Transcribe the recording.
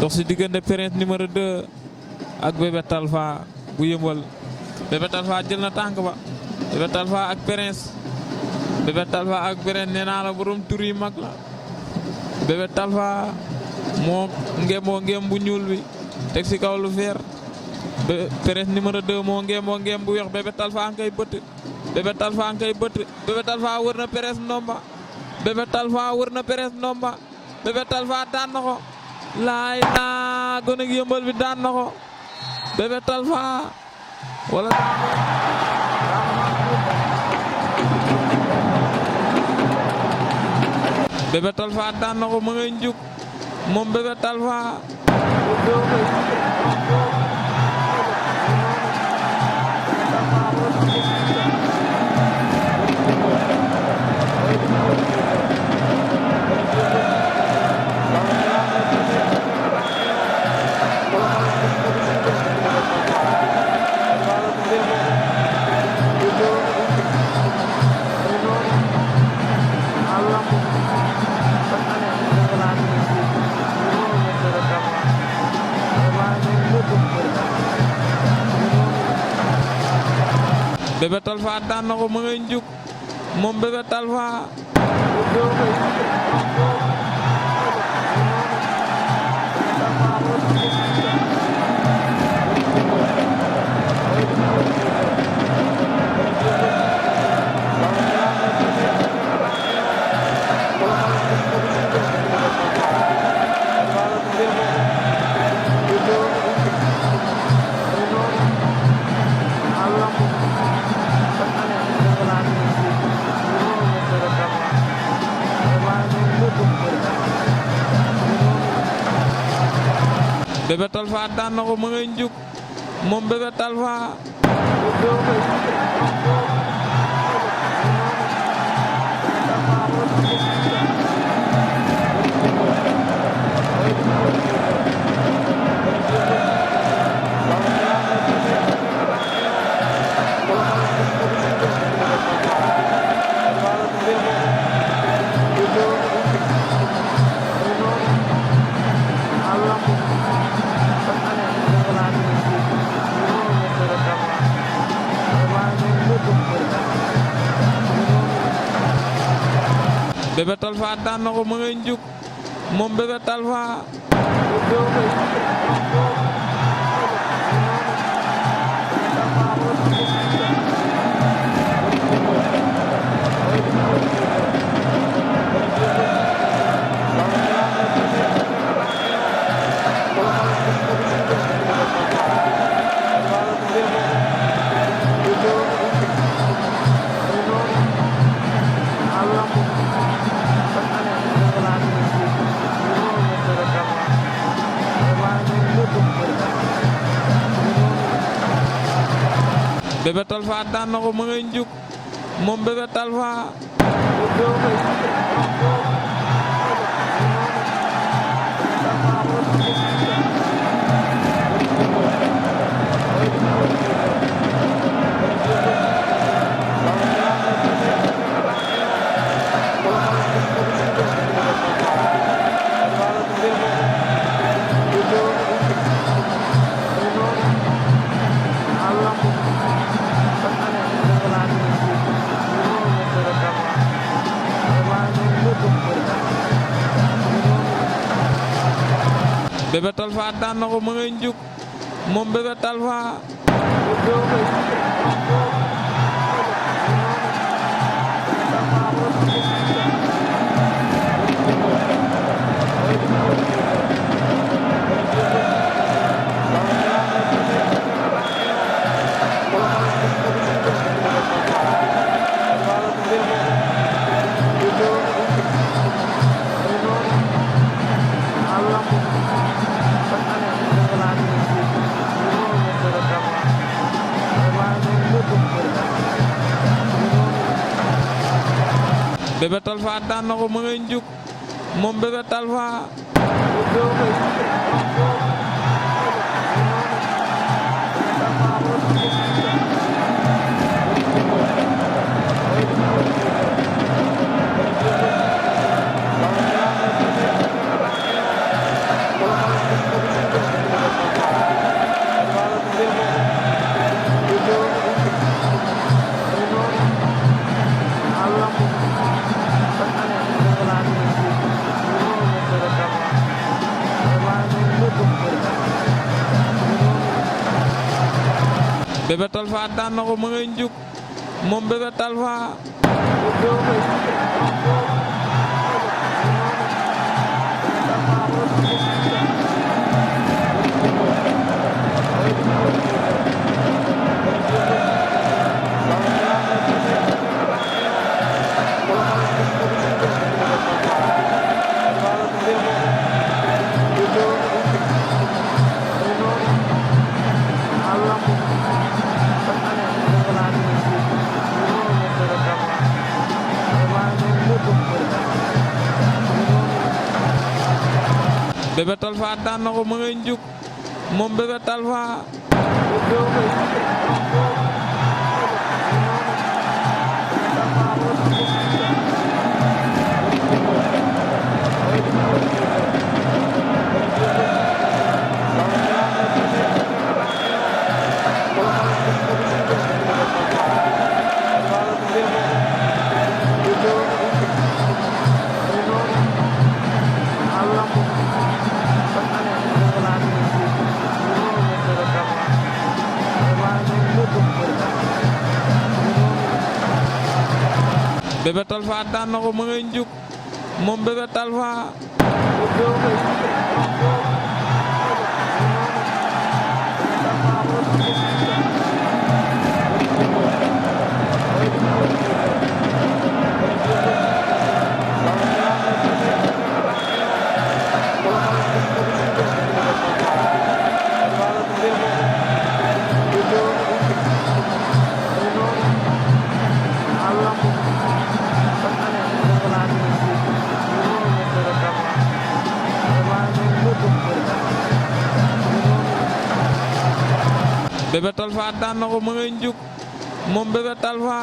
dox si diggante Prince numéro 2 ak Bébé Talfa bu Yëmbal. Bébé Talfa jël na tànk ba. Bébé Talfa ak Prince. Bébé Talfa ak Prince nee naa la borom tur yi mag la. Bébé Talfa moo ngem bu ñuul bi teg si kaw lu vert. Prince numéro 2 moo ngem bu weex. Bébé Talfa ngay bëtt. Bébé Talfa ngay bëtt. Bébé Talfa wër na Prince ndomba. Bébé Talfa wër na Prince ndomba. Bébé Talfa daan na ko. laay naa gone gi Yëmbal bi daan na ko. Bébé Talfa wala Bébé Talfa daan na ko ma ngay njuk moom Bébé Talfa. Bébé Talfa daan na ko ma ngay njuk moom Bébé Talfa. Bébé Talfa daan na ko ma ngay njuk moom Bébé Talfa. Bébé Talfa daan na ko ma ngay njuk moom Bébé Talfa. Bébé Talfa daan na ko ma ngay njuk moom Bébé Talfa. Bébé Talfa daan na ko ma ngay njuk moom Bébé Talfa. Bébé Talfa daan na ko ma ngay njuk moom Bébé Talfa. Bébé Talfa daan na ko ma ngay njuk moom Bébé Talfa. Bébé Talfa daan na ko ma ngay njuk moom Bébé Talfa. Bébé Talfa daan na ko ma ngay njuk moom Bébé Talfa. Bébé Talfa daan na ko ma ngay njuk moom Bébé Talfa.